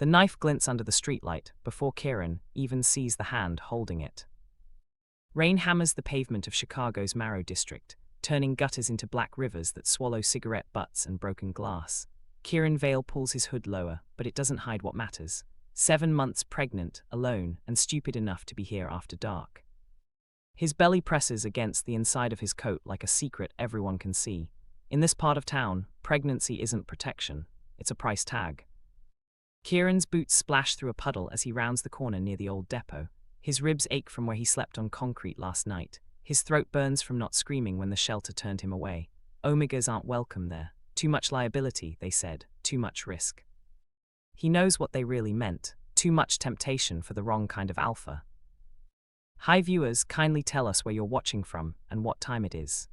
The knife glints under the streetlight before Kieran even sees the hand holding it. Rain hammers the pavement of Chicago's Marrow District, turning gutters into black rivers that swallow cigarette butts and broken glass. Kieran Vale pulls his hood lower, but it doesn't hide what matters. 7 months pregnant, alone, and stupid enough to be here after dark. His belly presses against the inside of his coat like a secret everyone can see. In this part of town, pregnancy isn't protection, it's a price tag. Kieran's boots splash through a puddle as he rounds the corner near the old depot. His ribs ache from where he slept on concrete last night. His throat burns from not screaming when the shelter turned him away. Omegas aren't welcome there. Too much liability, they said. Too much risk. He knows what they really meant. Too much temptation for the wrong kind of alpha. Hi viewers, kindly tell us where you're watching from and what time it is.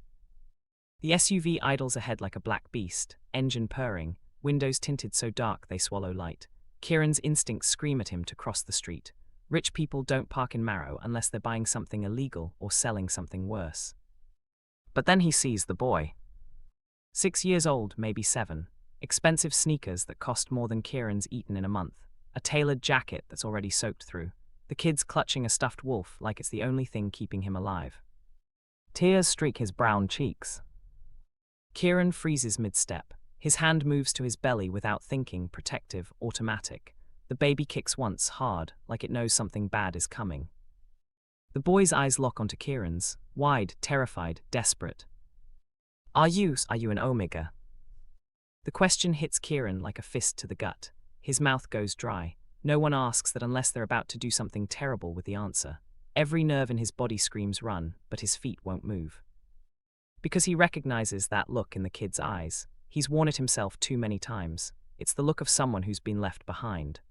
The SUV idles ahead like a black beast, engine purring, windows tinted so dark they swallow light. Kieran's instincts scream at him to cross the street. Rich people don't park in Marrow unless they're buying something illegal or selling something worse. But then he sees the boy. 6 years old, maybe 7. Expensive sneakers that cost more than Kieran's eaten in a month. A tailored jacket that's already soaked through. The kid's clutching a stuffed wolf like it's the only thing keeping him alive. Tears streak his brown cheeks. Kieran freezes mid-step. His hand moves to his belly without thinking, protective, automatic. The baby kicks once, hard, like it knows something bad is coming. The boy's eyes lock onto Kieran's, wide, terrified, desperate. Are you an Omega? The question hits Kieran like a fist to the gut. His mouth goes dry. No one asks that unless they're about to do something terrible with the answer. Every nerve in his body screams run, but his feet won't move. Because he recognizes that look in the kid's eyes. He's worn it himself too many times. It's the look of someone who's been left behind.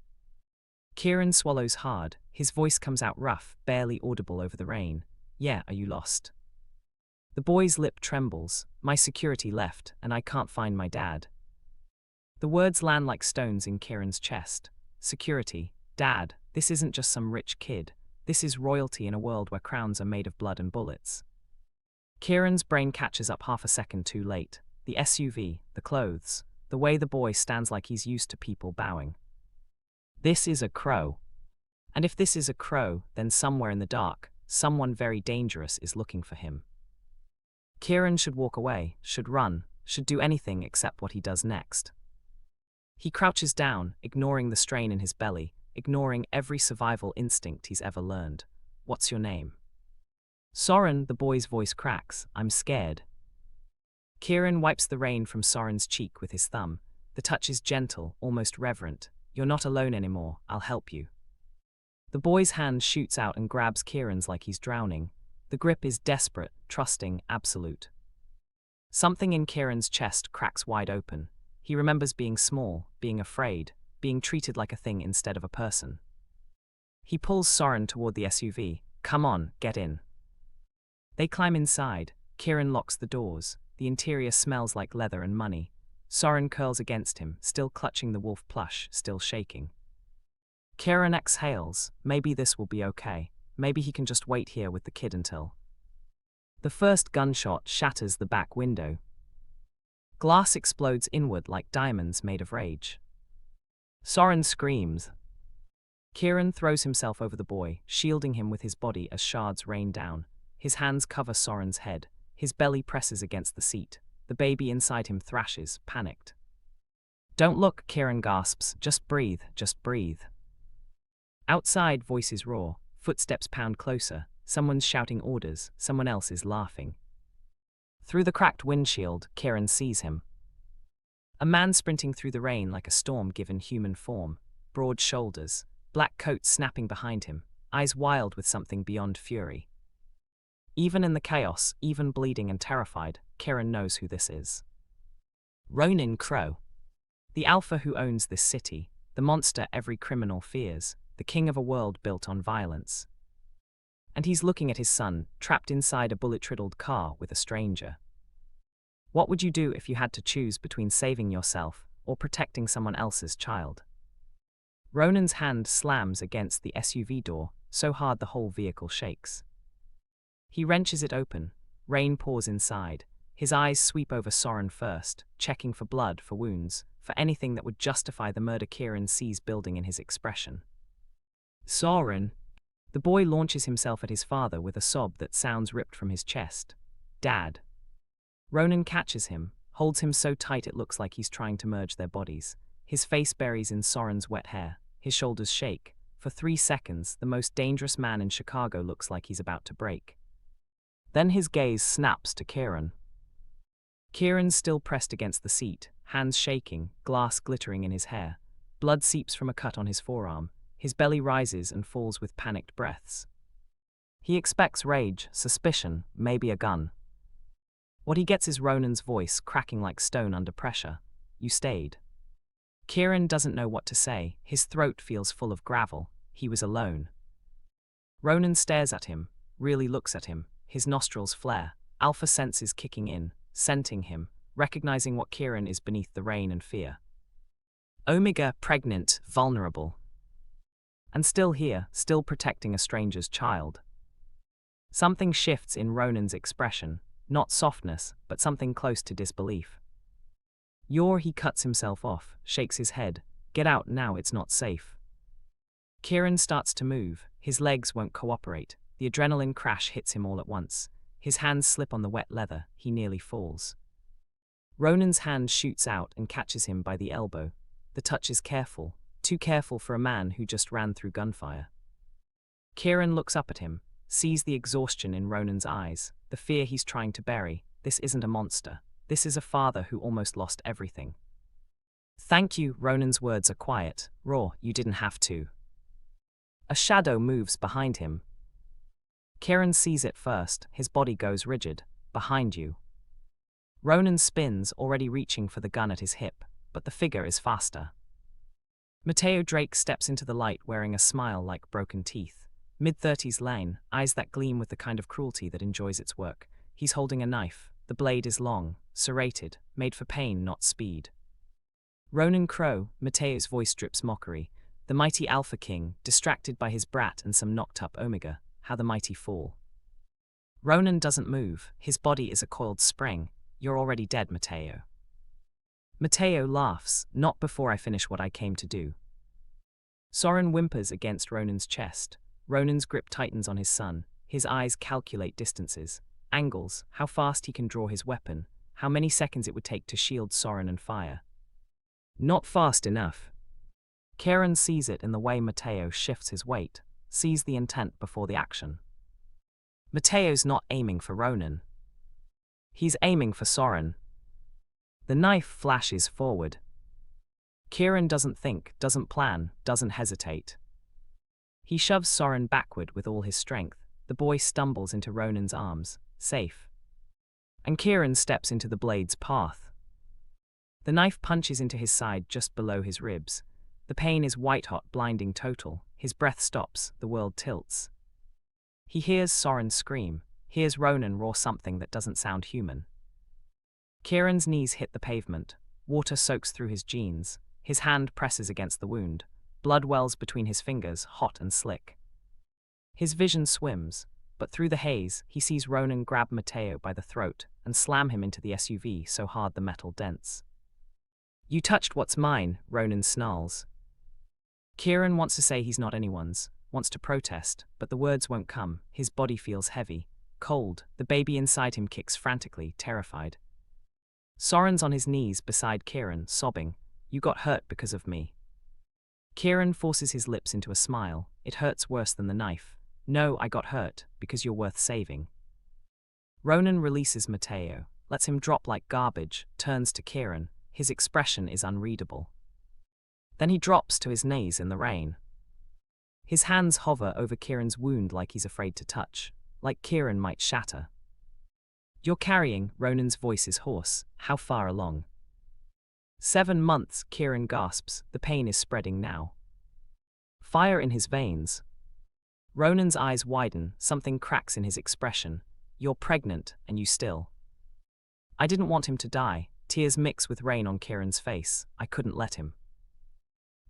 Kieran swallows hard. His voice comes out rough, barely audible over the rain. Yeah, are you lost? The boy's lip trembles. My security left, and I can't find my dad. The words land like stones in Kieran's chest. Security, Dad, this isn't just some rich kid. This is royalty in a world where crowns are made of blood and bullets. Kieran's brain catches up half a second too late. The SUV, the clothes, the way the boy stands like he's used to people bowing. This is a Crowe. And if this is a Crowe, then somewhere in the dark, someone very dangerous is looking for him. Kieran should walk away, should run, should do anything except what he does next. He crouches down, ignoring the strain in his belly, ignoring every survival instinct he's ever learned. What's your name? Soren, the boy's voice cracks. I'm scared. Kieran wipes the rain from Soren's cheek with his thumb. The touch is gentle, almost reverent. You're not alone anymore, I'll help you. The boy's hand shoots out and grabs Kieran's like he's drowning. The grip is desperate, trusting, absolute. Something in Kieran's chest cracks wide open. He remembers being small, being afraid, being treated like a thing instead of a person. He pulls Soren toward the SUV. Come on, get in. They climb inside. Kieran locks the doors. The interior smells like leather and money. Soren curls against him, still clutching the wolf plush, still shaking. Kieran exhales. Maybe this will be okay. Maybe he can just wait here with the kid until. The first gunshot shatters the back window. Glass explodes inward like diamonds made of rage. Soren screams. Kieran throws himself over the boy, shielding him with his body as shards rain down. His hands cover Soren's head. His belly presses against the seat. The baby inside him thrashes, panicked. Don't look, Kieran gasps. Just breathe, just breathe. Outside, voices roar. Footsteps pound closer. Someone's shouting orders. Someone else is laughing. Through the cracked windshield, Kieran sees him. A man sprinting through the rain like a storm given human form. Broad shoulders, black coat snapping behind him, eyes wild with something beyond fury. Even in the chaos, even bleeding and terrified, Kieran knows who this is. Ronan Crowe. The alpha who owns this city, the monster every criminal fears, the king of a world built on violence. And he's looking at his son, trapped inside a bullet-riddled car with a stranger. What would you do if you had to choose between saving yourself or protecting someone else's child? Ronan's hand slams against the SUV door, so hard the whole vehicle shakes. He wrenches it open. Rain pours inside. His eyes sweep over Soren first, checking for blood, for wounds, for anything that would justify the murder Kieran sees building in his expression. Soren! The boy launches himself at his father with a sob that sounds ripped from his chest. Dad! Ronan catches him, holds him so tight it looks like he's trying to merge their bodies. His face buries in Soren's wet hair. His shoulders shake. For 3 seconds, the most dangerous man in Chicago looks like he's about to break. Then his gaze snaps to Kieran. Kieran's still pressed against the seat, hands shaking, glass glittering in his hair. Blood seeps from a cut on his forearm. His belly rises and falls with panicked breaths. He expects rage, suspicion, maybe a gun. What he gets is Ronan's voice cracking like stone under pressure. You stayed. Kieran doesn't know what to say. His throat feels full of gravel. He was alone. Ronan stares at him, really looks at him. His nostrils flare, alpha senses kicking in, scenting him, recognizing what Kieran is beneath the rain and fear. Omega, pregnant, vulnerable. And still here, still protecting a stranger's child. Something shifts in Ronan's expression, not softness, but something close to disbelief. He cuts himself off, shakes his head. Get out now, it's not safe. Kieran starts to move. His legs won't cooperate. The adrenaline crash hits him all at once. His hands slip on the wet leather. He nearly falls. Ronan's hand shoots out and catches him by the elbow. The touch is careful, too careful for a man who just ran through gunfire. Kieran looks up at him, sees the exhaustion in Ronan's eyes, the fear he's trying to bury. This isn't a monster. This is a father who almost lost everything. Thank you, Ronan's words are quiet, raw, you didn't have to. A shadow moves behind him. Kieran sees it first, his body goes rigid. Behind you. Ronan spins, already reaching for the gun at his hip, but the figure is faster. Mateo Drake steps into the light wearing a smile like broken teeth. Mid-30s Lane, eyes that gleam with the kind of cruelty that enjoys its work. He's holding a knife. The blade is long, serrated, made for pain, not speed. Ronan Crowe, Mateo's voice drips mockery. The mighty Alpha King, distracted by his brat and some knocked-up Omega. How the mighty fall. Ronan doesn't move. His body is a coiled spring. You're already dead, Mateo. Mateo laughs. Not before I finish what I came to do. Soren whimpers against Ronan's chest. Ronan's grip tightens on his son. His eyes calculate distances, angles, how fast he can draw his weapon, how many seconds it would take to shield Soren and fire. Not fast enough. Kieran sees it in the way Mateo shifts his weight, sees the intent before the action. Mateo's not aiming for Ronan. He's aiming for Soren. The knife flashes forward. Kieran doesn't think, doesn't plan, doesn't hesitate. He shoves Soren backward with all his strength. The boy stumbles into Ronan's arms, safe. And Kieran steps into the blade's path. The knife punches into his side just below his ribs. The pain is white-hot, blinding total. His breath stops, the world tilts. He hears Soren scream, hears Ronan roar something that doesn't sound human. Kieran's knees hit the pavement. Water soaks through his jeans. His hand presses against the wound. Blood wells between his fingers, hot and slick. His vision swims, but through the haze, he sees Ronan grab Mateo by the throat and slam him into the SUV so hard the metal dents. You touched what's mine, Ronan snarls. Kieran wants to say he's not anyone's, wants to protest, but the words won't come. His body feels heavy, cold. The baby inside him kicks frantically, terrified. Soren's on his knees beside Kieran, sobbing. You got hurt because of me. Kieran forces his lips into a smile. It hurts worse than the knife. No, I got hurt, because you're worth saving. Ronan releases Mateo, lets him drop like garbage, turns to Kieran. His expression is unreadable. Then he drops to his knees in the rain. His hands hover over Kieran's wound like he's afraid to touch, like Kieran might shatter. You're carrying, Ronan's voice is hoarse. How far along? 7 months, Kieran gasps. The pain is spreading now. Fire in his veins. Ronan's eyes widen, something cracks in his expression. You're pregnant, and you still. I didn't want him to die. Tears mix with rain on Kieran's face. I couldn't let him.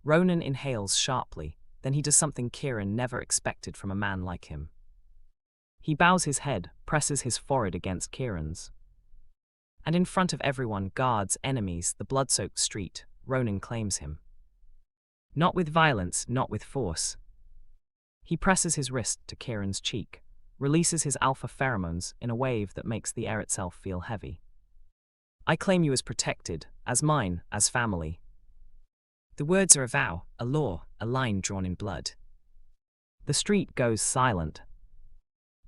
Ronan inhales sharply, then he does something Kieran never expected from a man like him. He bows his head, presses his forehead against Kieran's. And in front of everyone, guards, enemies, the blood-soaked street, Ronan claims him. Not with violence, not with force. He presses his wrist to Kieran's cheek, releases his alpha pheromones in a wave that makes the air itself feel heavy. I claim you as protected, as mine, as family. The words are a vow, a law, a line drawn in blood. The street goes silent.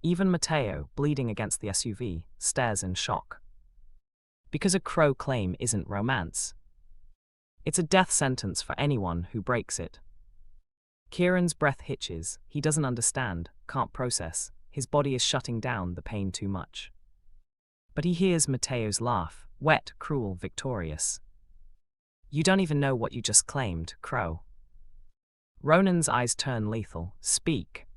Even Matteo, bleeding against the SUV, stares in shock. Because a Crowe claim isn't romance. It's a death sentence for anyone who breaks it. Kieran's breath hitches. He doesn't understand, can't process. His body is shutting down the pain too much. But he hears Matteo's laugh, wet, cruel, victorious. You don't even know what you just claimed, Crowe. Ronan's eyes turn lethal. Speak.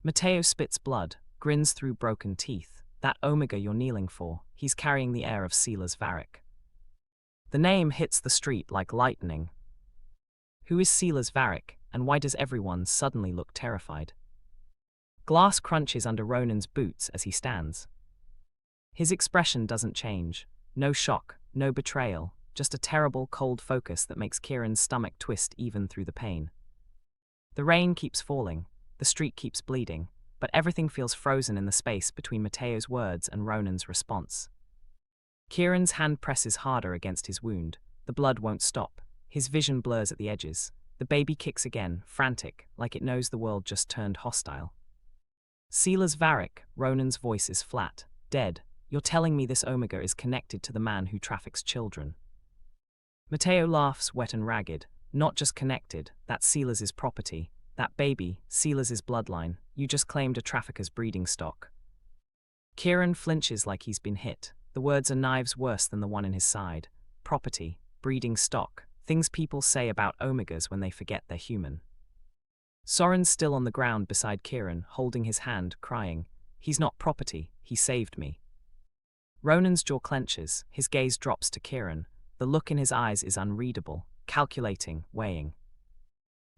Matteo spits blood, grins through broken teeth. That Omega you're kneeling for, he's carrying the air of Silas Varrik. The name hits the street like lightning. Who is Silas Varrik, and why does everyone suddenly look terrified? Glass crunches under Ronan's boots as he stands. His expression doesn't change. No shock, no betrayal, just a terrible, cold focus that makes Kieran's stomach twist even through the pain. The rain keeps falling, the street keeps bleeding, but everything feels frozen in the space between Matteo's words and Ronan's response. Kieran's hand presses harder against his wound. The blood won't stop. His vision blurs at the edges. The baby kicks again, frantic, like it knows the world just turned hostile. Silas Varrik, Ronan's voice is flat, dead. You're telling me this Omega is connected to the man who traffics children. Matteo laughs, wet and ragged. Not just connected, that's Silas's property. That baby, Silas's bloodline. You just claimed a trafficker's breeding stock. Kieran flinches like he's been hit. The words are knives worse than the one in his side. Property, breeding stock, things people say about Omegas when they forget they're human. Soren's still on the ground beside Kieran, holding his hand, crying. He's not property, he saved me. Ronan's jaw clenches, his gaze drops to Kieran. The look in his eyes is unreadable, calculating, weighing.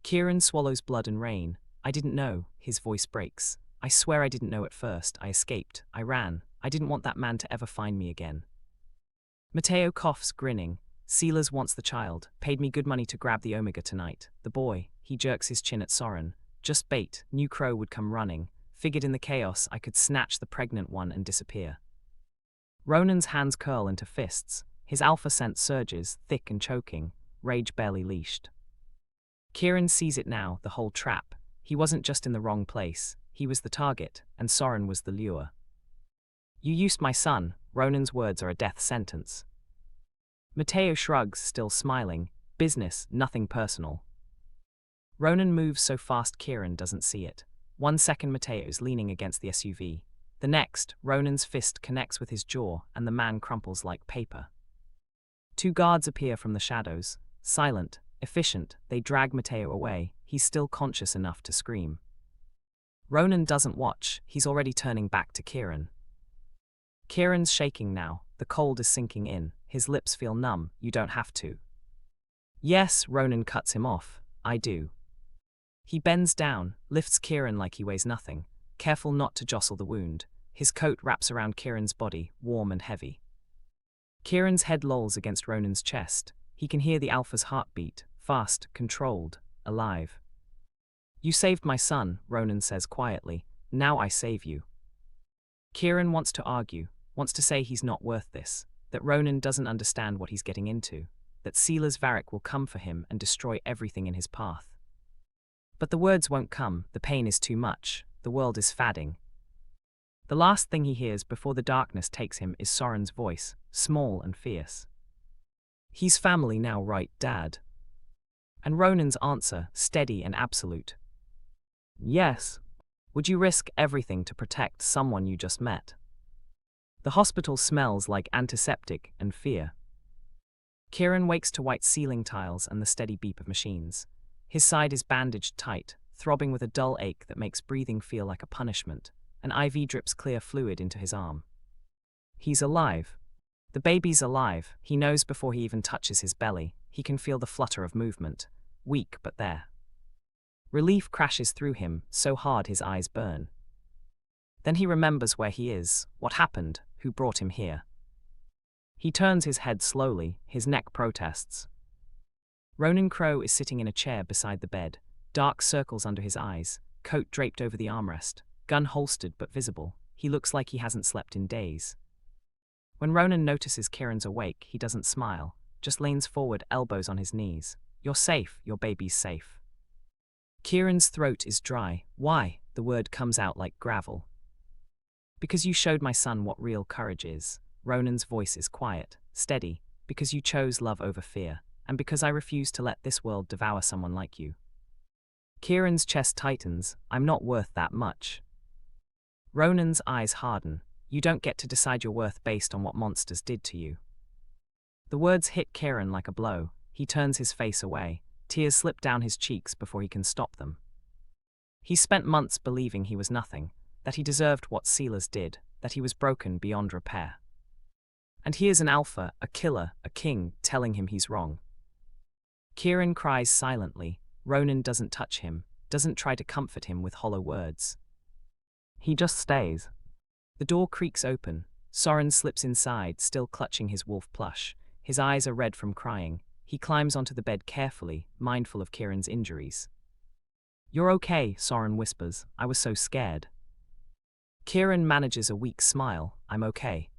Kieran swallows blood and rain. I didn't know, his voice breaks. I swear I didn't know at first. I escaped. I ran. I didn't want that man to ever find me again. Matteo coughs, grinning. Silas wants the child. Paid me good money to grab the Omega tonight. The boy, he jerks his chin at Soren. Just bait. Knew Crowe would come running. Figured in the chaos I could snatch the pregnant one and disappear. Ronan's hands curl into fists. His alpha scent surges, thick and choking, rage barely leashed. Kieran sees it now, the whole trap. He wasn't just in the wrong place. He was the target, and Soren was the lure. You used my son. Ronan's words are a death sentence. Matteo shrugs, still smiling. Business, nothing personal. Ronan moves so fast Kieran doesn't see it. 1 second Matteo's leaning against the SUV. The next, Ronan's fist connects with his jaw and the man crumples like paper. 2 guards appear from the shadows. Silent, efficient, they drag Matteo away. He's still conscious enough to scream. Ronan doesn't watch. He's already turning back to Kieran. Kieran's shaking now. The cold is sinking in. His lips feel numb. You don't have to. Yes, Ronan cuts him off. I do. He bends down, lifts Kieran like he weighs nothing, careful not to jostle the wound. His coat wraps around Kieran's body, warm and heavy. Kieran's head lolls against Ronan's chest. He can hear the alpha's heartbeat, fast, controlled, alive. You saved my son, Ronan says quietly. Now I save you. Kieran wants to argue, wants to say he's not worth this, that Ronan doesn't understand what he's getting into, that Silas Varrik will come for him and destroy everything in his path. But the words won't come, the pain is too much, the world is fading. The last thing he hears before the darkness takes him is Soren's voice, small and fierce. He's family now, right, Dad? And Ronan's answer, steady and absolute. Yes. Would you risk everything to protect someone you just met? The hospital smells like antiseptic and fear. Kieran wakes to white ceiling tiles and the steady beep of machines. His side is bandaged tight, throbbing with a dull ache that makes breathing feel like a punishment. An IV drips clear fluid into his arm. He's alive. The baby's alive. He knows before he even touches his belly. He can feel the flutter of movement. Weak, but there. Relief crashes through him, so hard his eyes burn. Then he remembers where he is, what happened, who brought him here. He turns his head slowly, his neck protests. Ronan Crowe is sitting in a chair beside the bed, dark circles under his eyes, coat draped over the armrest, gun holstered but visible. He looks like he hasn't slept in days. When Ronan notices Kieran's awake, he doesn't smile, just leans forward, elbows on his knees. You're safe, your baby's safe. Kieran's throat is dry. Why? The word comes out like gravel. Because you showed my son what real courage is. Ronan's voice is quiet, steady, because you chose love over fear, and because I refuse to let this world devour someone like you. Kieran's chest tightens. I'm not worth that much. Ronan's eyes harden. You don't get to decide your worth based on what monsters did to you. The words hit Kieran like a blow. He turns his face away. Tears slip down his cheeks before he can stop them. He spent months believing he was nothing, that he deserved what Silas did, that he was broken beyond repair. And here's an alpha, a killer, a king, telling him he's wrong. Kieran cries silently. Ronan doesn't touch him, doesn't try to comfort him with hollow words. He just stays. The door creaks open. Soren slips inside, still clutching his wolf plush. His eyes are red from crying. He climbs onto the bed carefully, mindful of Kieran's injuries. You're okay, Soren whispers. I was so scared. Kieran manages a weak smile. I'm okay.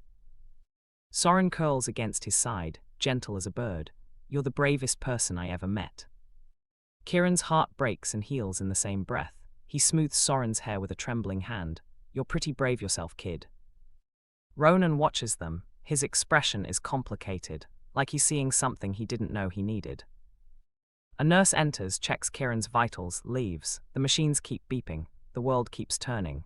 Soren curls against his side, gentle as a bird. You're the bravest person I ever met. Kieran's heart breaks and heals in the same breath. He smooths Soren's hair with a trembling hand. You're pretty brave yourself, kid. Ronan watches them. His expression is complicated, like he's seeing something he didn't know he needed. A nurse enters, checks Kieran's vitals, leaves. The machines keep beeping. The world keeps turning.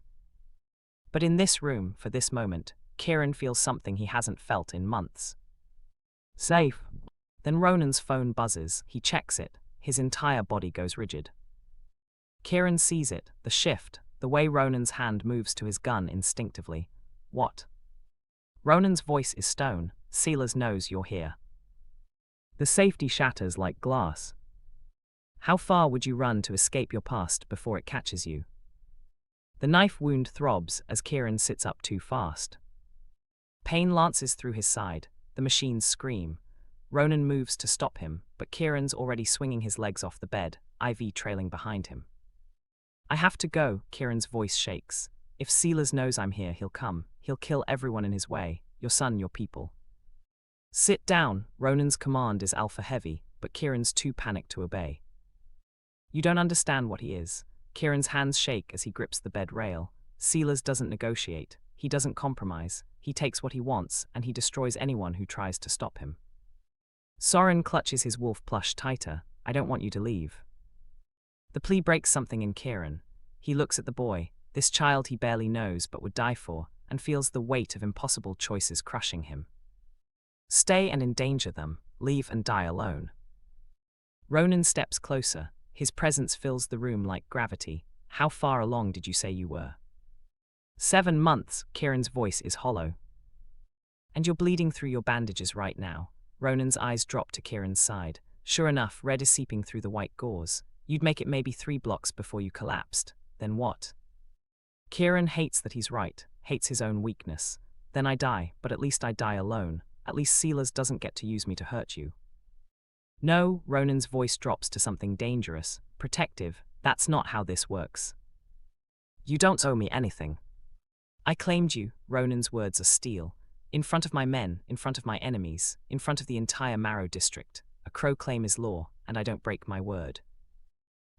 But in this room, for this moment, Kieran feels something he hasn't felt in months. Safe. Then Ronan's phone buzzes. He checks it. His entire body goes rigid. Kieran sees it, the shift, the way Ronan's hand moves to his gun instinctively. What? Ronan's voice is stone. Silas knows you're here. The safety shatters like glass. How far would you run to escape your past before it catches you? The knife wound throbs as Kieran sits up too fast. Pain lances through his side. The machines scream. Ronan moves to stop him, but Kieran's already swinging his legs off the bed, IV trailing behind him. I have to go, Kieran's voice shakes. If Silas knows I'm here, he'll come. He'll kill everyone in his way. Your son, your people. Sit down. Ronan's command is alpha heavy, but Kieran's too panicked to obey. You don't understand what he is. Kieran's hands shake as he grips the bed rail. Silas doesn't negotiate. He doesn't compromise. He takes what he wants, and he destroys anyone who tries to stop him. Soren clutches his wolf plush tighter. I don't want you to leave. The plea breaks something in Kieran. He looks at the boy, this child he barely knows but would die for, and feels the weight of impossible choices crushing him. Stay and endanger them. Leave and die alone. Ronan steps closer. His presence fills the room like gravity. How far along did you say you were? 7 months. Kieran's voice is hollow. And you're bleeding through your bandages right now. Ronan's eyes drop to Kieran's side. Sure enough, red is seeping through the white gauze. You'd make it maybe 3 blocks before you collapsed. Then what? Kieran hates that he's right, hates his own weakness. Then I die, but at least I die alone. At least Silas doesn't get to use me to hurt you. No, Ronan's voice drops to something dangerous, protective. That's not how this works. You don't owe me anything. I claimed you. Ronan's words are steel. In front of my men, in front of my enemies, in front of the entire Marrow District. A Crow claim is law, and I don't break my word.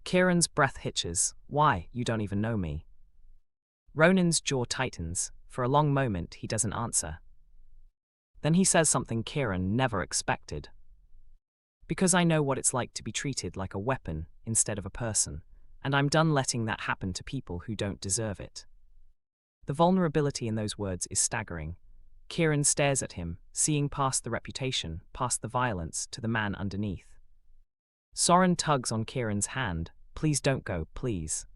Kieran's breath hitches. Why? You don't even know me. Ronan's jaw tightens. For a long moment, he doesn't answer. Then he says something Kieran never expected. Because I know what it's like to be treated like a weapon instead of a person, and I'm done letting that happen to people who don't deserve it. The vulnerability in those words is staggering. Kieran stares at him, seeing past the reputation, past the violence, to the man underneath. Soren tugs on Kieran's hand. Please don't go, please.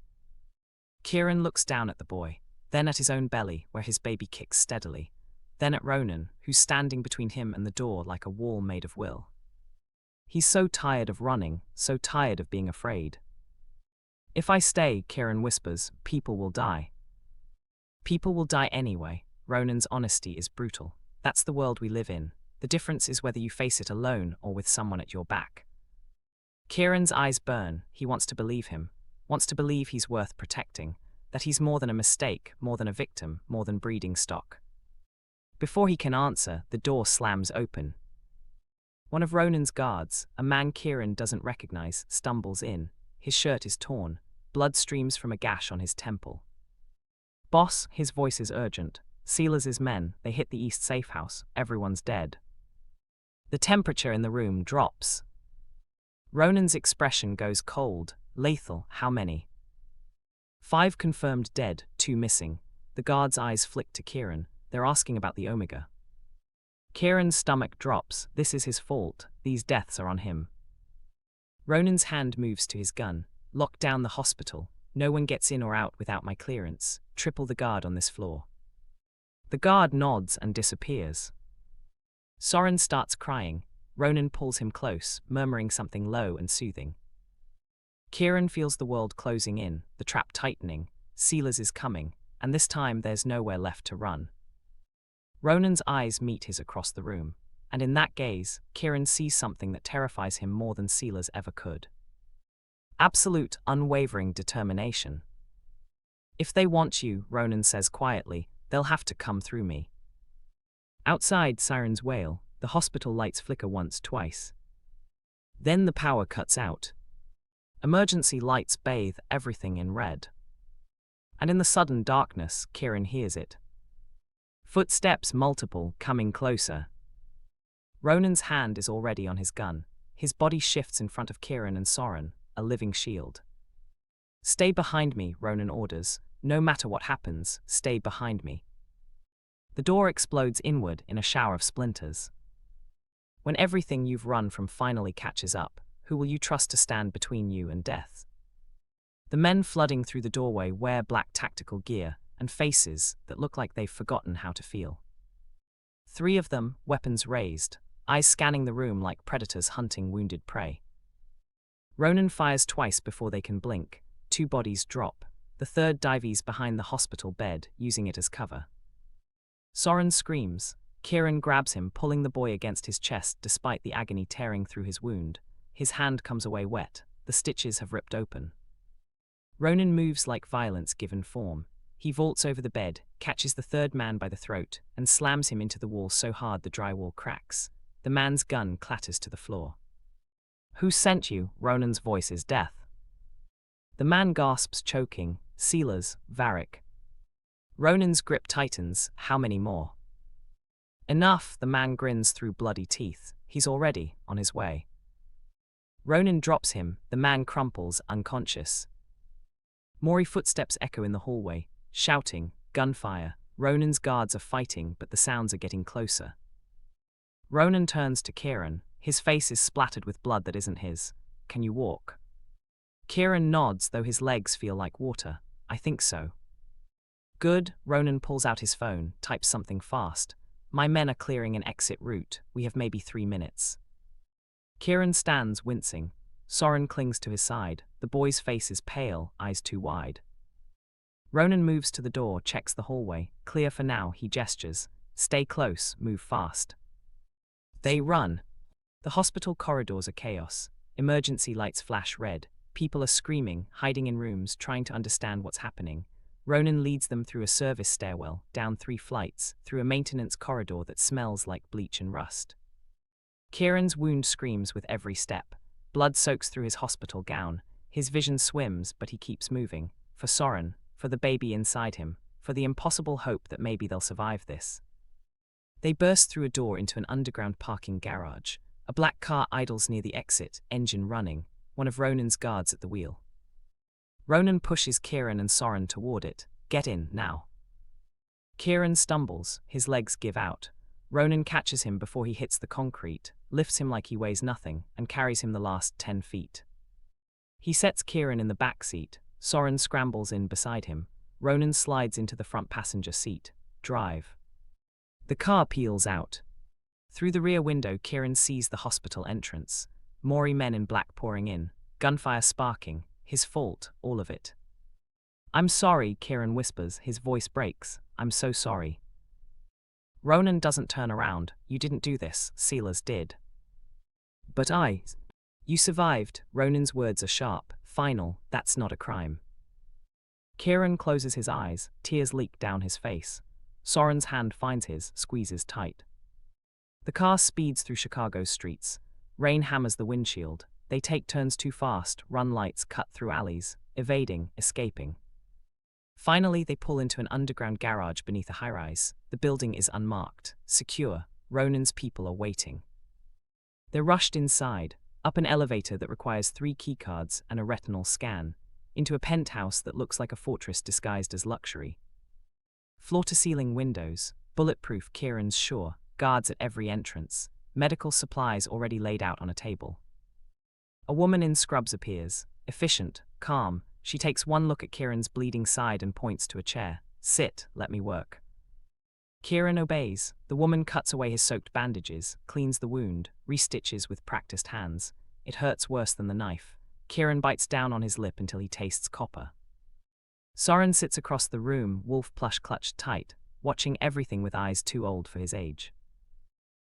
Kieran looks down at the boy, then at his own belly, where his baby kicks steadily, then at Ronan, who's standing between him and the door like a wall made of will. He's so tired of running, so tired of being afraid. If I stay, Kieran whispers, people will die. People will die anyway. Ronan's honesty is brutal. That's the world we live in. The difference is whether you face it alone or with someone at your back. Kieran's eyes burn. He wants to believe him, wants to believe he's worth protecting, that he's more than a mistake, more than a victim, more than breeding stock. Before he can answer, the door slams open. One of Ronan's guards, a man Kieran doesn't recognize, stumbles in. His shirt is torn. Blood streams from a gash on his temple. "Boss," his voice is urgent. "Silas's men, they hit the East safe house. Everyone's dead." The temperature in the room drops. Ronan's expression goes cold. "Lethal, how many?" "5 confirmed dead, 2 missing." The guard's eyes flick to Kieran. They're asking about the Omega. Kieran's stomach drops. This is his fault. These deaths are on him. Ronan's hand moves to his gun. "Lock down the hospital. No one gets in or out without my clearance. Triple the guard on this floor." The guard nods and disappears. Soren starts crying. Ronan pulls him close, murmuring something low and soothing. Kieran feels the world closing in, the trap tightening. Silas is coming, and this time there's nowhere left to run. Ronan's eyes meet his across the room, and in that gaze, Kieran sees something that terrifies him more than Silas ever could. Absolute, unwavering determination. "If they want you," Ronan says quietly, "they'll have to come through me." Outside, sirens wail. The hospital lights flicker once, twice. Then the power cuts out. Emergency lights bathe everything in red. And in the sudden darkness, Kieran hears it. Footsteps, multiple, coming closer. Ronan's hand is already on his gun. His body shifts in front of Kieran and Soren, a living shield. "Stay behind me," Ronan orders. "No matter what happens, stay behind me." The door explodes inward in a shower of splinters. When everything you've run from finally catches up, who will you trust to stand between you and death? The men flooding through the doorway wear black tactical gear and faces that look like they've forgotten how to feel. 3 of them, weapons raised, eyes scanning the room like predators hunting wounded prey. Ronan fires twice before they can blink. 2 bodies drop. The third dives behind the hospital bed, using it as cover. Soren screams. Kieran grabs him, pulling the boy against his chest despite the agony tearing through his wound. His hand comes away wet. The stitches have ripped open. Ronan moves like violence given form. He vaults over the bed, catches the third man by the throat, and slams him into the wall so hard the drywall cracks. The man's gun clatters to the floor. "Who sent you?" Ronan's voice is death. The man gasps, choking. "Silas Varrik." Ronan's grip tightens. "How many more?" "Enough," the man grins through bloody teeth. "He's already on his way." Ronan drops him. The man crumples, unconscious. More footsteps echo in the hallway, shouting, gunfire. Ronan's guards are fighting, but the sounds are getting closer. Ronan turns to Kieran. His face is splattered with blood that isn't his. "Can you walk?" Kieran nods, though his legs feel like water. "I think so." "Good." Ronan pulls out his phone, types something fast. "My men are clearing an exit route. We have maybe 3 minutes." Kieran stands, wincing. Soren clings to his side. The boy's face is pale, eyes too wide. Ronan moves to the door, checks the hallway. "Clear for now," he gestures. "Stay close, move fast." They run. The hospital corridors are chaos. Emergency lights flash red. People are screaming, hiding in rooms, trying to understand what's happening. Ronan leads them through a service stairwell, down 3 flights, through a maintenance corridor that smells like bleach and rust. Kieran's wound screams with every step. Blood soaks through his hospital gown. His vision swims, but he keeps moving. For Soren, for the baby inside him, for the impossible hope that maybe they'll survive this. They burst through a door into an underground parking garage. A black car idles near the exit, engine running, one of Ronan's guards at the wheel. Ronan pushes Kieran and Soren toward it. "Get in, now." Kieran stumbles, his legs give out. Ronan catches him before he hits the concrete, lifts him like he weighs nothing, and carries him the last 10 feet. He sets Kieran in the back seat. Soren scrambles in beside him. Ronan slides into the front passenger seat. "Drive." The car peels out. Through the rear window, Kieran sees the hospital entrance. More men in black pouring in, gunfire sparking. His fault, all of it. "I'm sorry," Kieran whispers, his voice breaks. "I'm so sorry." Ronan doesn't turn around. You didn't do this, Silas did. But I. You survived. Ronan's words are sharp, final, that's not a crime. Kieran closes his eyes, tears leak down his face. Soren's hand finds his, squeezes tight. The car speeds through Chicago's streets. Rain hammers the windshield. They take turns too fast, run lights cut through alleys, evading, escaping. Finally, they pull into an underground garage beneath a high-rise. The building is unmarked, secure. Ronan's people are waiting. They're rushed inside, up an elevator that requires 3 keycards and a retinal scan, into a penthouse that looks like a fortress disguised as luxury. Floor-to-ceiling windows, bulletproof, Kieran's sure, guards at every entrance, medical supplies already laid out on a table. A woman in scrubs appears, efficient, calm. She takes one look at Kieran's bleeding side and points to a chair. Sit, let me work. Kieran obeys. The woman cuts away his soaked bandages, cleans the wound, restitches with practiced hands. It hurts worse than the knife. Kieran bites down on his lip until he tastes copper. Soren sits across the room, wolf plush clutched tight, watching everything with eyes too old for his age.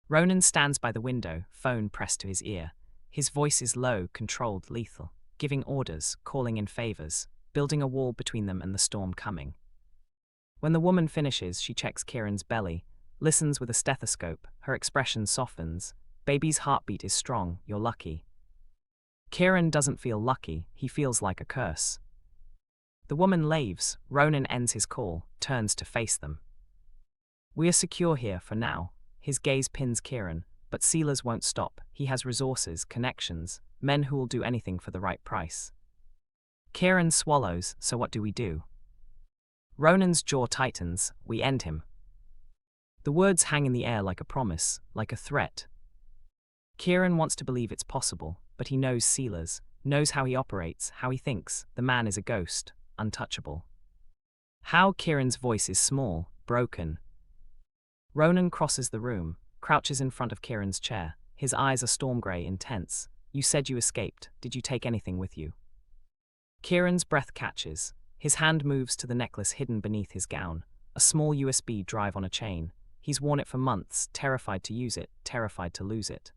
Ronan stands by the window, phone pressed to his ear. His voice is low, controlled, lethal, giving orders, calling in favors, building a wall between them and the storm coming. When the woman finishes, she checks Kieran's belly, listens with a stethoscope. Her expression softens. Baby's heartbeat is strong, you're lucky. Kieran doesn't feel lucky, he feels like a curse. The woman leaves. Ronan ends his call, turns to face them. We are secure here for now. His gaze pins Kieran, but Silas won't stop. He has resources, connections, men who will do anything for the right price. Kieran swallows, so what do we do? Ronan's jaw tightens. We end him. The words hang in the air like a promise, like a threat. Kieran wants to believe it's possible, but he knows Silas, knows how he operates, how he thinks. The man is a ghost, untouchable. How Kieran's voice is small, broken. Ronan crosses the room, crouches in front of Kieran's chair. His eyes are storm grey, intense. You said you escaped. Did you take anything with you? Kieran's breath catches. His hand moves to the necklace hidden beneath his gown, a small USB drive on a chain. He's worn it for months, terrified to use it, terrified to lose it.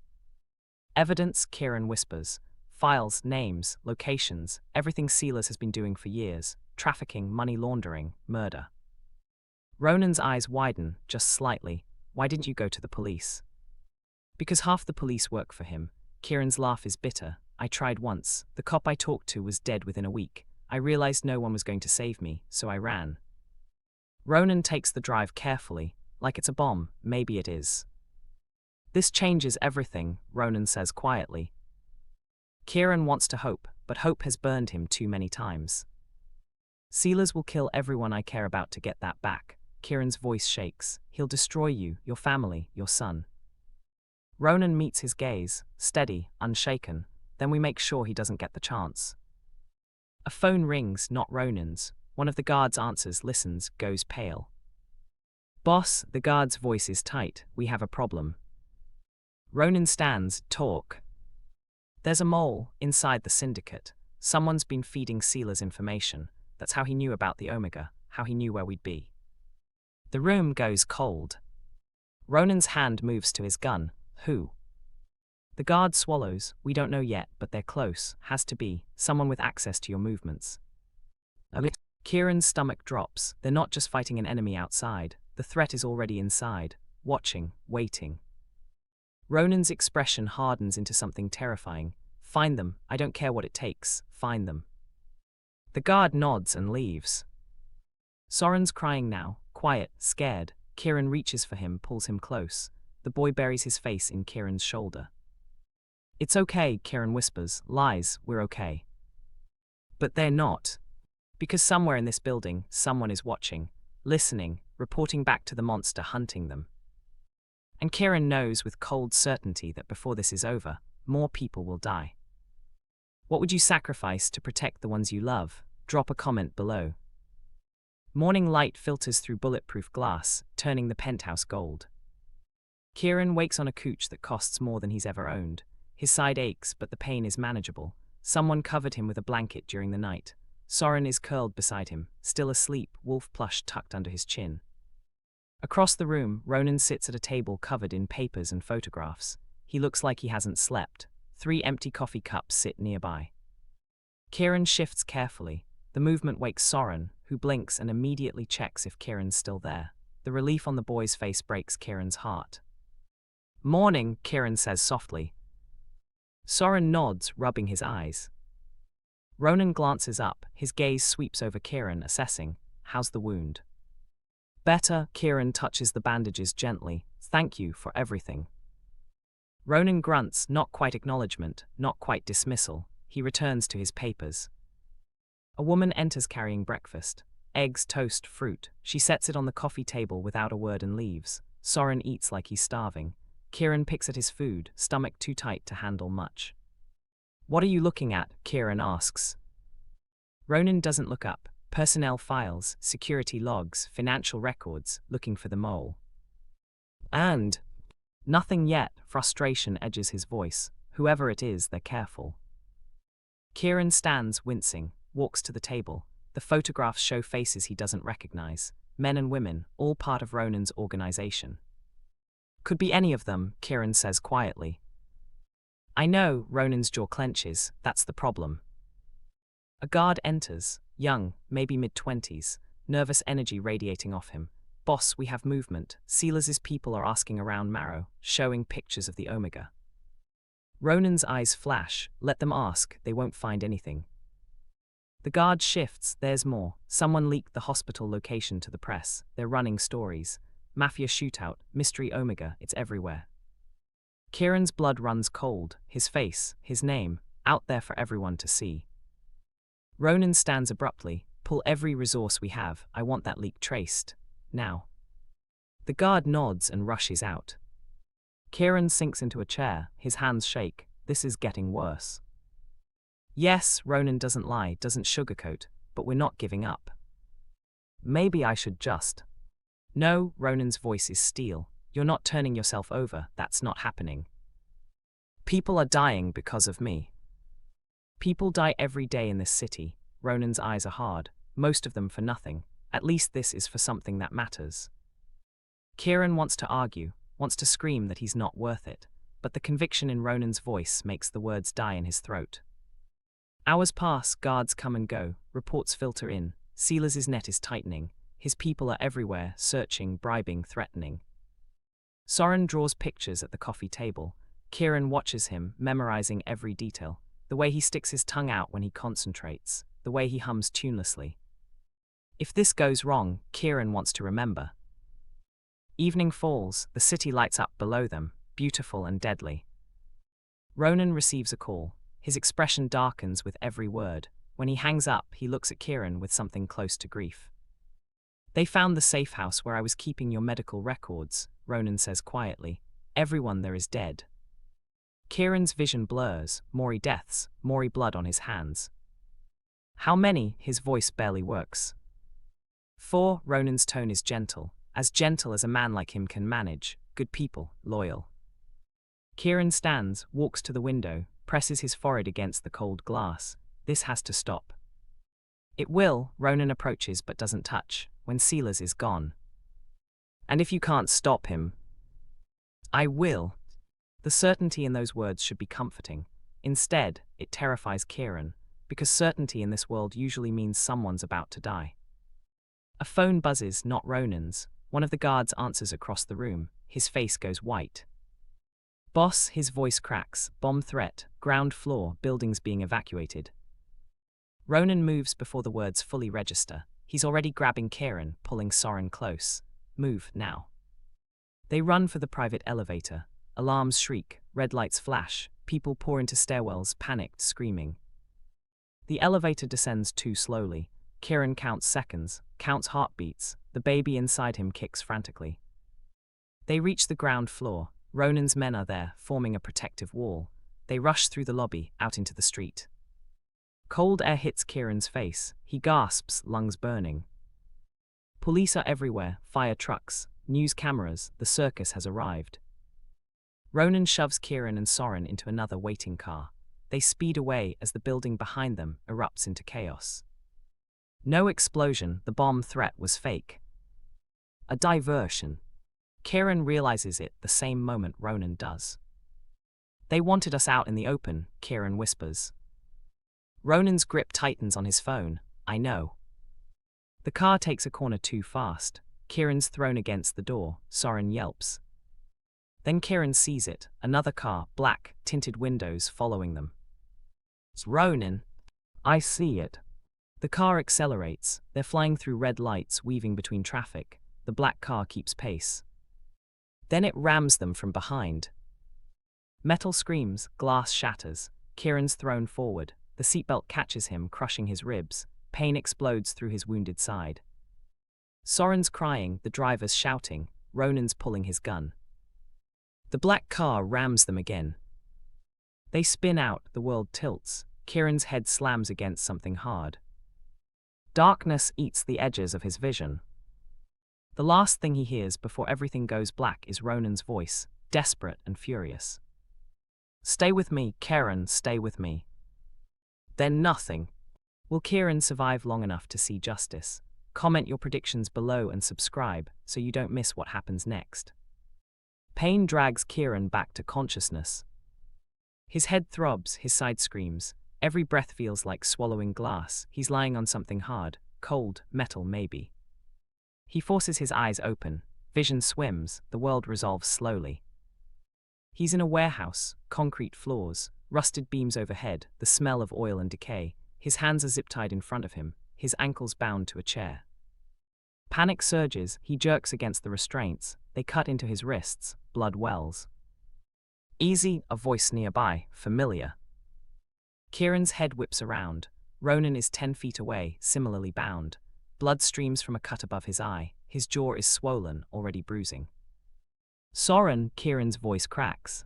Evidence, Kieran whispers. Files, names, locations, everything Silas has been doing for years. Trafficking, money laundering, murder. Ronan's eyes widen, just slightly. Why didn't you go to the police? Because half the police work for him. Kieran's laugh is bitter. I tried once. The cop I talked to was dead within a week. I realized no one was going to save me, so I ran. Ronan takes the drive carefully, like it's a bomb. Maybe it is. This changes everything, Ronan says quietly. Kieran wants to hope, but hope has burned him too many times. Silas will kill everyone I care about to get that back. Kieran's voice shakes. He'll destroy you, your family, your son. Ronan meets his gaze, steady, unshaken. Then we make sure he doesn't get the chance. A phone rings, not Ronan's. One of the guards answers, listens, goes pale. Boss, the guard's voice is tight. We have a problem. Ronan stands, talk. There's a mole inside the syndicate. Someone's been feeding Silas information. That's how he knew about the Omega, how he knew where we'd be. The room goes cold. Ronan's hand moves to his gun. Who? The guard swallows. We don't know yet, but they're close. Has to be. Someone with access to your movements. Kieran's stomach drops. They're not just fighting an enemy outside. The threat is already inside. Watching, waiting. Ronan's expression hardens into something terrifying. Find them. I don't care what it takes. Find them. The guard nods and leaves. Soren's crying now. Quiet, scared. Kieran reaches for him, pulls him close. The boy buries his face in Kieran's shoulder. It's okay, Kieran whispers. Lies, we're okay. But they're not. Because somewhere in this building, someone is watching, listening, reporting back to the monster hunting them. And Kieran knows with cold certainty that before this is over, more people will die. What would you sacrifice to protect the ones you love? Drop a comment below. Morning light filters through bulletproof glass, turning the penthouse gold. Kieran wakes on a couch that costs more than he's ever owned. His side aches, but the pain is manageable. Someone covered him with a blanket during the night. Soren is curled beside him, still asleep, wolf plush tucked under his chin. Across the room, Ronan sits at a table covered in papers and photographs. He looks like he hasn't slept. 3 empty coffee cups sit nearby. Kieran shifts carefully. The movement wakes Soren, who blinks and immediately checks if Kieran's still there. The relief on the boy's face breaks Kieran's heart. "Morning," Kieran says softly. Soren nods, rubbing his eyes. Ronan glances up, his gaze sweeps over Kieran, assessing, "How's the wound?" "Better," Kieran touches the bandages gently. "Thank you for everything." Ronan grunts, not quite acknowledgement, not quite dismissal. He returns to his papers. A woman enters carrying breakfast. Eggs, toast, fruit. She sets it on the coffee table without a word and leaves. Soren eats like he's starving. Kieran picks at his food, stomach too tight to handle much. "What are you looking at?" Kieran asks. Ronan doesn't look up. Personnel files, security logs, financial records, looking for the mole. And nothing yet. Frustration edges his voice. Whoever it is, they're careful. Kieran stands, wincing, walks to the table. The photographs show faces he doesn't recognize. Men and women, all part of Ronan's organization. "Could be any of them," Kieran says quietly. "I know," Ronan's jaw clenches. "That's the problem." A guard enters, young, maybe mid-20s, nervous energy radiating off him. "Boss, we have movement. Silas's people are asking around Marrow, showing pictures of the Omega." Ronan's eyes flash. "Let them ask, they won't find anything." The guard shifts. "There's more. Someone leaked the hospital location to the press. They're running stories. MAFIA shootout, mystery Omega, it's everywhere." Kieran's blood runs cold, his face, his name, out there for everyone to see. Ronan stands abruptly. "Pull every resource we have. I want that leak traced. Now." The guard nods and rushes out. Kieran sinks into a chair, his hands shake. This is getting worse. "Yes," Ronan doesn't lie, doesn't sugarcoat, "but we're not giving up. Maybe I should just." "No," Ronan's voice is steel. "You're not turning yourself over, that's not happening. People are dying because of me." "People die every day in this city." Ronan's eyes are hard, most of them for nothing. At least this is for something that matters. Kieran wants to argue, wants to scream that he's not worth it, but the conviction in Ronan's voice makes the words die in his throat. Hours pass, guards come and go, reports filter in. Silas's net is tightening. His people are everywhere, searching, bribing, threatening. Soren draws pictures at the coffee table. Kieran watches him, memorizing every detail. The way he sticks his tongue out when he concentrates, the way he hums tunelessly. If this goes wrong, Kieran wants to remember. Evening falls, the city lights up below them, beautiful and deadly. Ronan receives a call. His expression darkens with every word. When he hangs up, he looks at Kieran with something close to grief. "They found the safe house where I was keeping your medical records," Ronan says quietly. "Everyone there is dead." Kieran's vision blurs. Maury deaths, Maury blood on his hands. "How many?" His voice barely works. 4. Ronan's tone is gentle as a man like him can manage. Good people, loyal. Kieran stands, walks to the window, presses his forehead against the cold glass. This has to stop. It will. Ronan approaches but doesn't touch, when Silas is gone. "And if you can't stop him, I will." The certainty in those words should be comforting. Instead, it terrifies Kieran, because certainty in this world usually means someone's about to die. A phone buzzes, not Ronan's. One of the guards answers across the room. His face goes white. "Boss," his voice cracks. "Bomb threat, ground floor, buildings being evacuated." Ronan moves before the words fully register. He's already grabbing Kieran, pulling Soren close. "Move, now." They run for the private elevator. Alarms shriek, red lights flash, people pour into stairwells, panicked, screaming. The elevator descends too slowly. Kieran counts seconds, counts heartbeats. The baby inside him kicks frantically. They reach the ground floor. Ronan's men are there, forming a protective wall. They rush through the lobby, out into the street. Cold air hits Kieran's face. He gasps, lungs burning. Police are everywhere, fire trucks, news cameras, the circus has arrived. Ronan shoves Kieran and Soren into another waiting car. They speed away as the building behind them erupts into chaos. No explosion, the bomb threat was fake. A diversion. Kieran realizes it the same moment Ronan does. They wanted us out in the open, Kieran whispers. Ronan's grip tightens on his phone. I know. The car takes a corner too fast. Kieran's thrown against the door. Soren yelps. Then Kieran sees it, another car, black, tinted windows following them. It's Ronan. I see it. The car accelerates. They're flying through red lights, weaving between traffic. The black car keeps pace. Then it rams them from behind. Metal screams, glass shatters. Kieran's thrown forward. The seatbelt catches him, crushing his ribs. Pain explodes through his wounded side. Soren's crying, the driver's shouting. Ronan's pulling his gun. The black car rams them again. They spin out, the world tilts. Kieran's head slams against something hard. Darkness eats the edges of his vision. The last thing he hears before everything goes black is Ronan's voice, desperate and furious. Stay with me, Kieran, stay with me. Then nothing. Will Kieran survive long enough to see justice? Comment your predictions below and subscribe so you don't miss what happens next. Pain drags Kieran back to consciousness. His head throbs, his side screams. Every breath feels like swallowing glass. He's lying on something hard, cold, metal maybe. He forces his eyes open. Vision swims, the world resolves slowly. He's in a warehouse, concrete floors, rusted beams overhead, the smell of oil and decay. His hands are zip-tied in front of him, his ankles bound to a chair. Panic surges, he jerks against the restraints. They cut into his wrists, blood wells. Easy, a voice nearby, familiar. Kieran's head whips around. Ronan is 10 feet away, similarly bound. Blood streams from a cut above his eye. His jaw is swollen, already bruising. Soren, Kieran's voice cracks.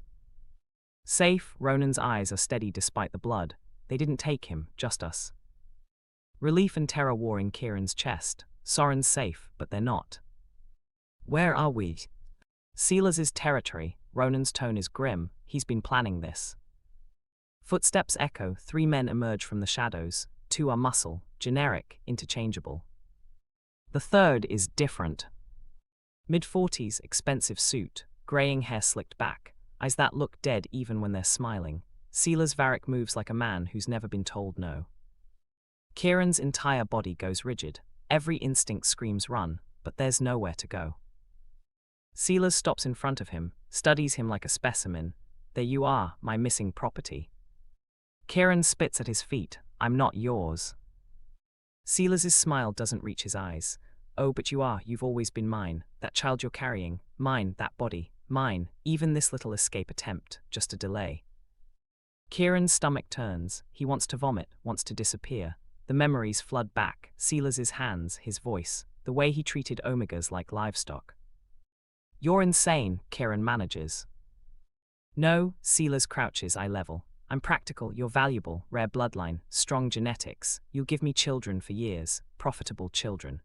Safe, Ronan's eyes are steady despite the blood. They didn't take him, just us. Relief and terror war in Kieran's chest. Soren's safe, but they're not. Where are we? Silas's territory. Ronan's tone is grim. He's been planning this. Footsteps echo. 3 men emerge from the shadows. 2 are muscle, generic, interchangeable. The third is different. Mid-40s, expensive suit, graying hair slicked back, eyes that look dead even when they're smiling. Silas Varrik moves like a man who's never been told no. Kieran's entire body goes rigid. Every instinct screams run, but there's nowhere to go. Silas stops in front of him, studies him like a specimen. There you are, my missing property. Kieran spits at his feet. I'm not yours. Silas's smile doesn't reach his eyes. Oh, but you are, you've always been mine. That child you're carrying, mine, that body, mine. Even this little escape attempt, just a delay. Kieran's stomach turns. He wants to vomit, wants to disappear. The memories flood back. Silas's hands, his voice, the way he treated omegas like livestock. You're insane, Kieran manages. No, Silas crouches eye level. I'm practical, you're valuable, rare bloodline, strong genetics. You'll give me children for years, profitable children.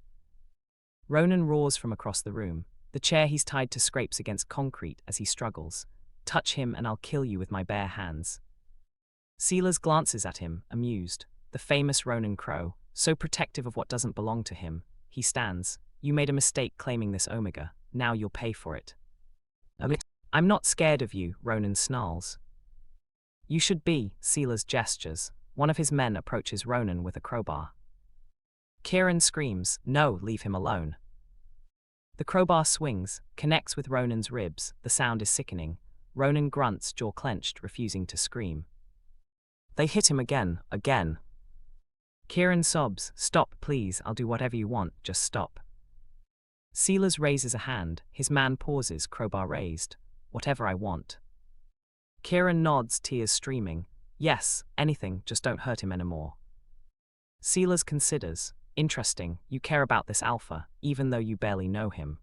Ronan roars from across the room. The chair he's tied to scrapes against concrete as he struggles. Touch him and I'll kill you with my bare hands. Silas glances at him, amused. The famous Ronan Crowe, so protective of what doesn't belong to him. He stands. You made a mistake claiming this omega. Now you'll pay for it. I'm not scared of you, Ronan snarls. You should be, Silas gestures. One of his men approaches Ronan with a crowbar. Kieran screams, no, leave him alone. The crowbar swings, connects with Ronan's ribs. The sound is sickening. Ronan grunts, jaw clenched, refusing to scream. They hit him again. Kieran sobs, stop please, I'll do whatever you want, just stop. Silas raises a hand, his man pauses, crowbar raised. Whatever I want. Kieran nods, tears streaming. Yes, anything, just don't hurt him anymore. Silas considers. Interesting, you care about this alpha, even though you barely know him.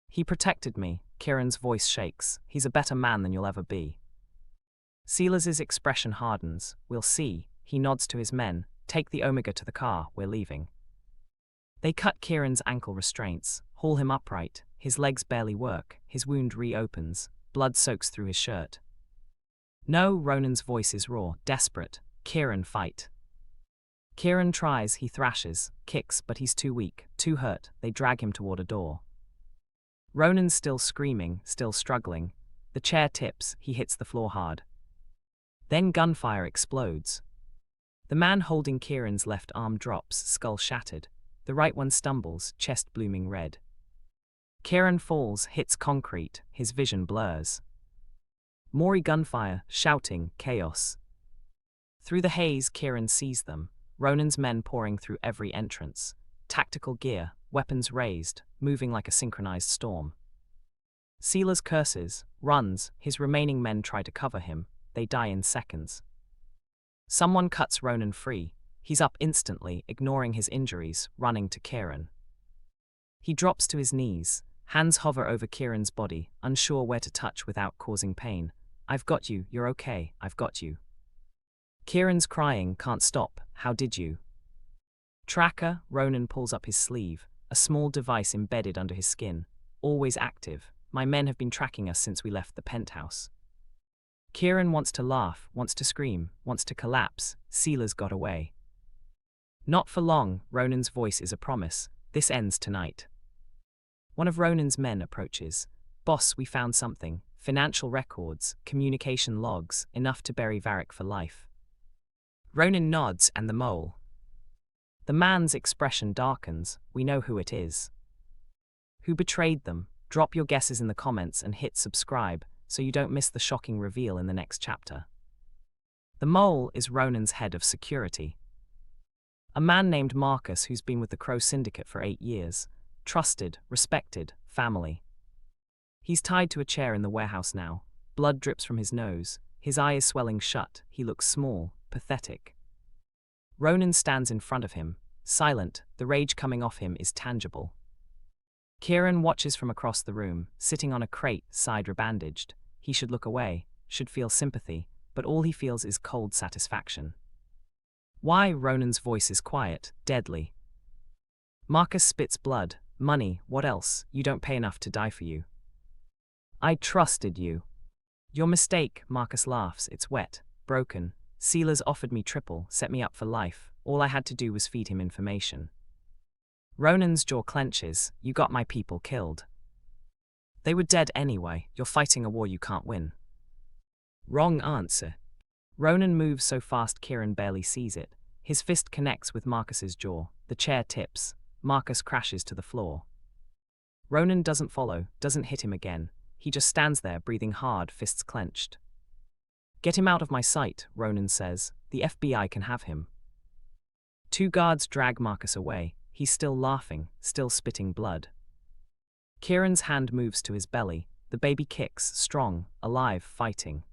He protected me, Kieran's voice shakes. He's a better man than you'll ever be. Silas's expression hardens. We'll see. He nods to his men. Take the omega to the car, we're leaving. They cut Kieran's ankle restraints, haul him upright. His legs barely work, his wound reopens. Blood soaks through his shirt. No, Ronan's voice is raw, desperate. Kieran, fight. Kieran tries, he thrashes, kicks, but he's too weak, too hurt. They drag him toward a door. Ronan's still screaming, still struggling. The chair tips, he hits the floor hard. Then gunfire explodes. The man holding Kieran's left arm drops, skull shattered. The right one stumbles, chest blooming red. Kieran falls, hits concrete, his vision blurs. More gunfire, shouting, chaos. Through the haze, Kieran sees them. Ronan's men pouring through every entrance. Tactical gear, weapons raised, moving like a synchronized storm. Silas curses, runs, his remaining men try to cover him. They die in seconds. Someone cuts Ronan free. He's up instantly, ignoring his injuries, running to Kieran. He drops to his knees. Hands hover over Kieran's body, unsure where to touch without causing pain. "I've got you, you're okay, I've got you." Kieran's crying, "Can't stop, how did you?" Tracker, Ronan pulls up his sleeve, a small device embedded under his skin. "Always active. My men have been tracking us since we left the penthouse." Kieran wants to laugh, wants to scream, wants to collapse. Silas got away. Not for long, Ronan's voice is a promise. "This ends tonight." One of Ronan's men approaches. "Boss, we found something. Financial records, communication logs, enough to bury Varrik for life." Ronan nods, and the mole. The man's expression darkens. "We know who it is." Who betrayed them? Drop your guesses in the comments and hit subscribe so you don't miss the shocking reveal in the next chapter. The mole is Ronan's head of security. A man named Marcus who's been with the Crowe Syndicate for 8 years. Trusted, respected, family. He's tied to a chair in the warehouse now. Blood drips from his nose. His eye is swelling shut. He looks small, pathetic. Ronan stands in front of him, silent. The rage coming off him is tangible. Kieran watches from across the room, sitting on a crate, side rebandaged. He should look away, should feel sympathy, but all he feels is cold satisfaction. "Why?" Ronan's voice is quiet, deadly. Marcus spits blood. "Money, what else? You don't pay enough to die for you." "I trusted you." "Your mistake," Marcus laughs. "It's wet, broken. Silas offered me triple, set me up for life. All I had to do was feed him information." Ronan's jaw clenches. "You got my people killed." "They were dead anyway. You're fighting a war you can't win." "Wrong answer." Ronan moves so fast Kieran barely sees it. His fist connects with Marcus's jaw. The chair tips. Marcus crashes to the floor. Ronan doesn't follow, doesn't hit him again. He just stands there, breathing hard, fists clenched. "Get him out of my sight," Ronan says. "The FBI can have him." 2 guards drag Marcus away. He's still laughing, still spitting blood. Kieran's hand moves to his belly. The baby kicks, strong, alive, fighting.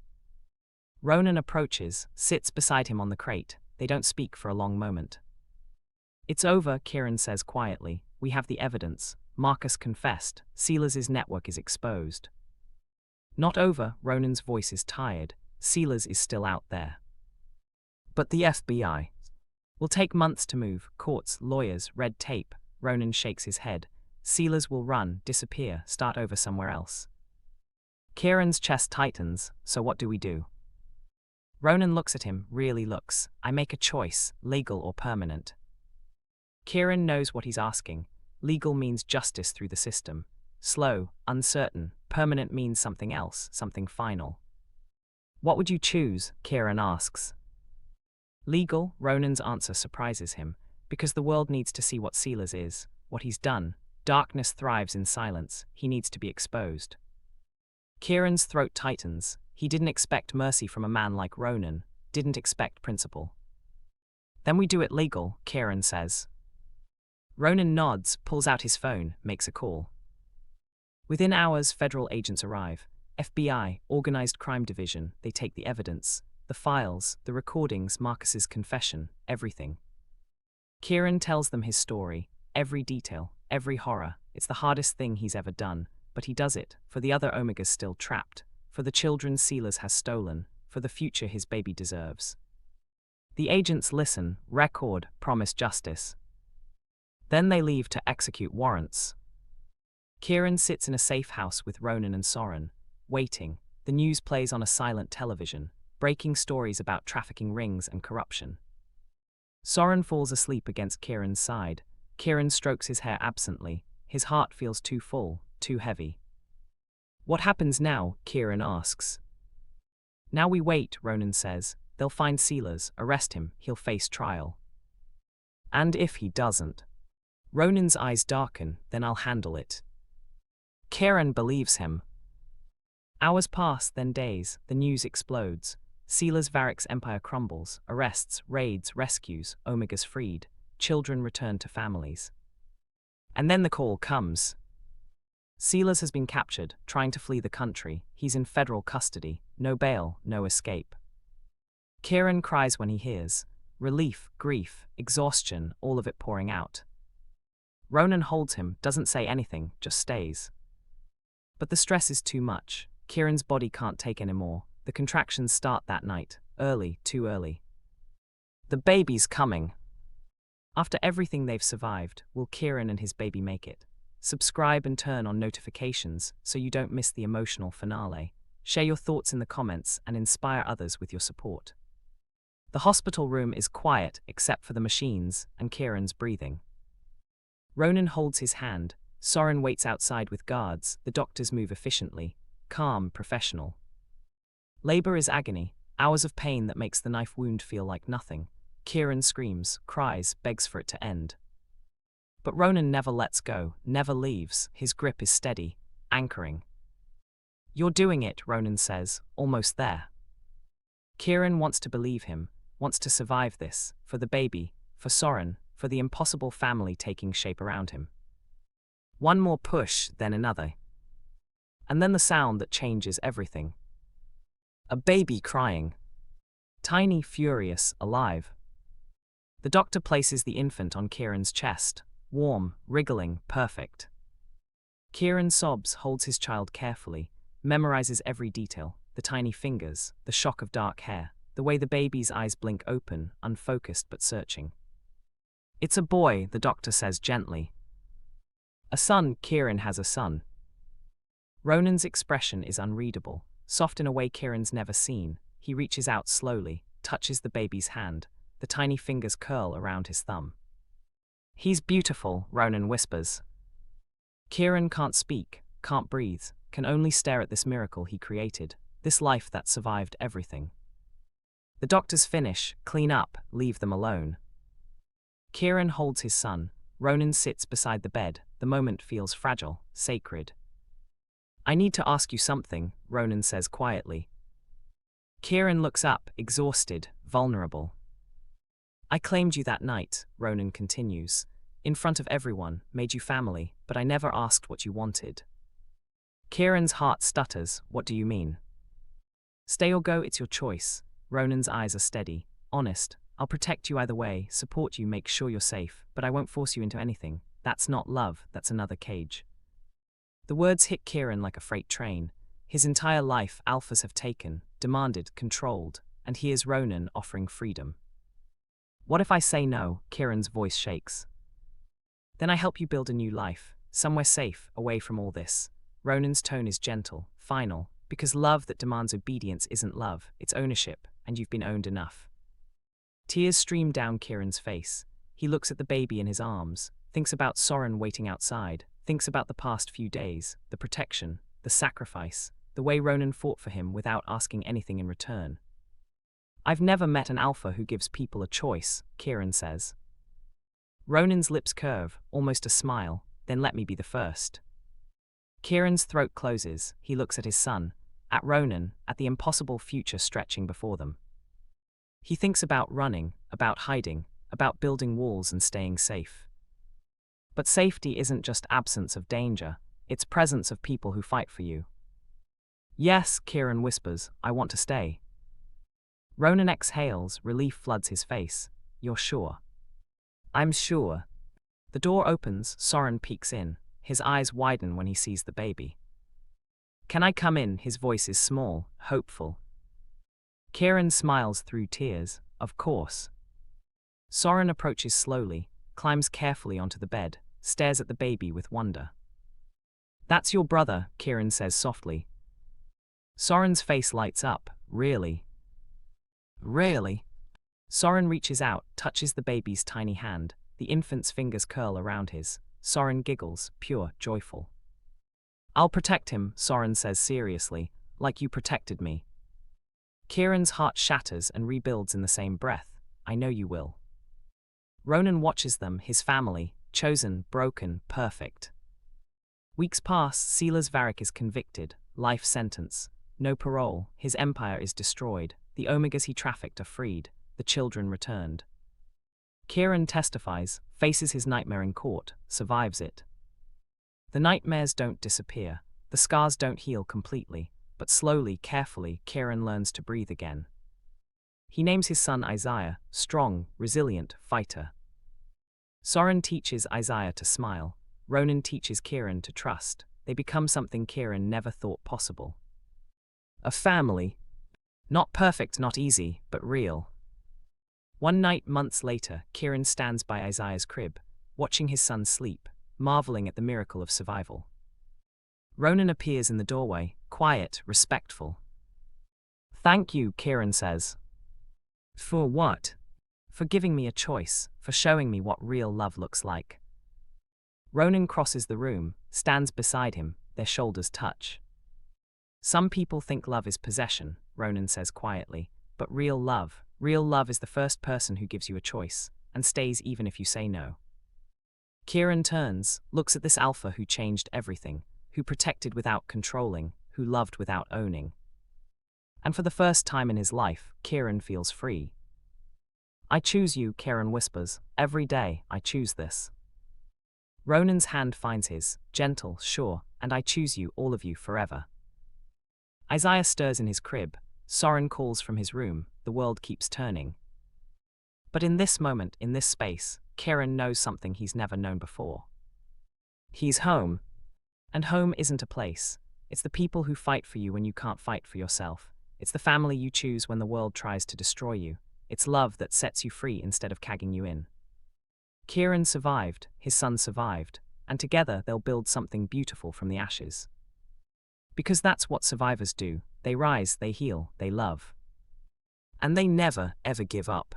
Ronan approaches, sits beside him on the crate. They don't speak for a long moment. "It's over," Kieran says quietly. "We have the evidence. Marcus confessed. Silas's network is exposed." "Not over," Ronan's voice is tired. "Silas is still out there." "But the FBI will take months to move. Courts, lawyers, red tape." Ronan shakes his head. "Silas will run, disappear, start over somewhere else." Kieran's chest tightens. "So what do we do?" Ronan looks at him, really looks. "I make a choice, legal or permanent." Kieran knows what he's asking. Legal means justice through the system. Slow, uncertain. Permanent means something else, something final. "What would you choose?" Kieran asks. Legal, Ronan's answer surprises him, because the world needs to see what Silas is, what he's done. Darkness thrives in silence. He needs to be exposed. Kieran's throat tightens. He didn't expect mercy from a man like Ronan, didn't expect principle. "Then we do it legal," Kieran says. Ronan nods, pulls out his phone, makes a call. Within hours, federal agents arrive. FBI, Organized Crime Division. They take the evidence, the files, the recordings, Marcus's confession, everything. Kieran tells them his story, every detail, every horror. It's the hardest thing he's ever done, but he does it, for the other Omegas still trapped, for the children Silas has stolen, for the future his baby deserves. The agents listen, record, promise justice. Then they leave to execute warrants. Kieran sits in a safe house with Ronan and Soren, waiting. The news plays on a silent television, breaking stories about trafficking rings and corruption. Soren falls asleep against Kieran's side. Kieran strokes his hair absently. His heart feels too full, too heavy. What happens now? Kieran asks. Now we wait, Ronan says. They'll find Silas, arrest him, he'll face trial. And if he doesn't? Ronan's eyes darken, then I'll handle it. Kieran believes him. Hours pass, then days. The news explodes. Silas Varrik's empire crumbles. Arrests, raids, rescues, Omega's freed. Children return to families. And then the call comes. Silas has been captured, trying to flee the country. He's in federal custody. No bail, no escape. Kieran cries when he hears. Relief, grief, exhaustion, all of it pouring out. Ronan holds him, doesn't say anything, just stays. But the stress is too much. Kieran's body can't take anymore. The contractions start that night. Early, too early. The baby's coming. After everything they've survived, will Kieran and his baby make it? Subscribe and turn on notifications so you don't miss the emotional finale. Share your thoughts in the comments and inspire others with your support. The hospital room is quiet except for the machines and Kieran's breathing. Ronan holds his hand. Soren waits outside with guards. The doctors move efficiently, calm, professional. Labor is agony, hours of pain that makes the knife wound feel like nothing. Kieran screams, cries, begs for it to end. But Ronan never lets go, never leaves. His grip is steady, anchoring. You're doing it, Ronan says, almost there. Kieran wants to believe him, wants to survive this, for the baby, for Soren, for the impossible family taking shape around him. One more push, then another. And then the sound that changes everything. A baby crying. Tiny, furious, alive. The doctor places the infant on Kieran's chest. Warm, wriggling, perfect. Kieran sobs, holds his child carefully, memorizes every detail, the tiny fingers, the shock of dark hair, the way the baby's eyes blink open, unfocused but searching. It's a boy, the doctor says gently. A son, Kieran has a son. Ronan's expression is unreadable, soft in a way Kieran's never seen. He reaches out slowly, touches the baby's hand, the tiny fingers curl around his thumb. He's beautiful, Ronan whispers. Kieran can't speak, can't breathe, can only stare at this miracle he created, this life that survived everything. The doctors finish, clean up, leave them alone. Kieran holds his son. Ronan sits beside the bed. The moment feels fragile, sacred. I need to ask you something, Ronan says quietly. Kieran looks up, exhausted, vulnerable. I claimed you that night, Ronan continues. In front of everyone, made you family, but I never asked what you wanted. Kieran's heart stutters. What do you mean? Stay or go, it's your choice. Ronan's eyes are steady, honest. I'll protect you either way, support you, make sure you're safe, but I won't force you into anything. That's not love, that's another cage. The words hit Kieran like a freight train. His entire life alphas have taken, demanded, controlled, and here's Ronan offering freedom. What if I say no? Kieran's voice shakes. Then I help you build a new life, somewhere safe, away from all this. Ronan's tone is gentle, final, because love that demands obedience isn't love, it's ownership, and you've been owned enough. Tears stream down Kieran's face. He looks at the baby in his arms, thinks about Soren waiting outside, thinks about the past few days, the protection, the sacrifice, the way Ronan fought for him without asking anything in return. I've never met an alpha who gives people a choice, Kieran says. Ronan's lips curve, almost a smile, then let me be the first. Kieran's throat closes, he looks at his son, at Ronan, at the impossible future stretching before them. He thinks about running, about hiding, about building walls and staying safe. But safety isn't just absence of danger, it's presence of people who fight for you. Yes, Kieran whispers, I want to stay. Ronan exhales, relief floods his face. You're sure? I'm sure. The door opens, Soren peeks in. His eyes widen when he sees the baby. Can I come in? His voice is small, hopeful. Kieran smiles through tears. Of course. Soren approaches slowly, climbs carefully onto the bed, stares at the baby with wonder. That's your brother, Kieran says softly. Soren's face lights up. Really? Really? Soren reaches out, touches the baby's tiny hand. The infant's fingers curl around his. Soren giggles, pure, joyful. I'll protect him, Soren says seriously, like you protected me. Kieran's heart shatters and rebuilds in the same breath. I know you will. Ronan watches them, his family, chosen, broken, perfect. Weeks pass, Silas Varrik is convicted, life sentence. No parole, his empire is destroyed, the Omegas he trafficked are freed, the children returned. Kieran testifies, faces his nightmare in court, survives it. The nightmares don't disappear, the scars don't heal completely, but slowly, carefully, Kieran learns to breathe again. He names his son Isaiah, strong, resilient, fighter. Soren teaches Isaiah to smile, Ronan teaches Kieran to trust. They become something Kieran never thought possible. A family. Not perfect, not easy, but real. One night, months later, Kieran stands by Isaiah's crib, watching his son sleep, marveling at the miracle of survival. Ronan appears in the doorway, quiet, respectful. Thank you, Kieran says. For what? For giving me a choice, for showing me what real love looks like. Ronan crosses the room, stands beside him, their shoulders touch. Some people think love is possession, Ronan says quietly, but real love is the first person who gives you a choice, and stays even if you say no. Kieran turns, looks at this alpha who changed everything, who protected without controlling, who loved without owning. And for the first time in his life, Kieran feels free. I choose you, Kieran whispers, every day, I choose this. Ronan's hand finds his, gentle, sure, and I choose you, all of you, forever. Isaiah stirs in his crib, Soren calls from his room, the world keeps turning. But in this moment, in this space, Kieran knows something he's never known before. He's home. And home isn't a place. It's the people who fight for you when you can't fight for yourself. It's the family you choose when the world tries to destroy you. It's love that sets you free instead of cagging you in. Kieran survived, his son survived, and together they'll build something beautiful from the ashes. Because that's what survivors do. They rise, they heal, they love. And they never, ever give up.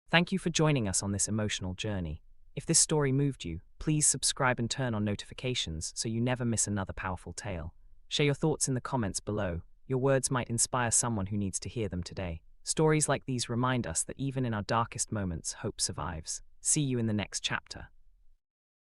Thank you for joining us on this emotional journey. If this story moved you, please subscribe and turn on notifications so you never miss another powerful tale. Share your thoughts in the comments below. Your words might inspire someone who needs to hear them today. Stories like these remind us that even in our darkest moments, hope survives. See you in the next chapter.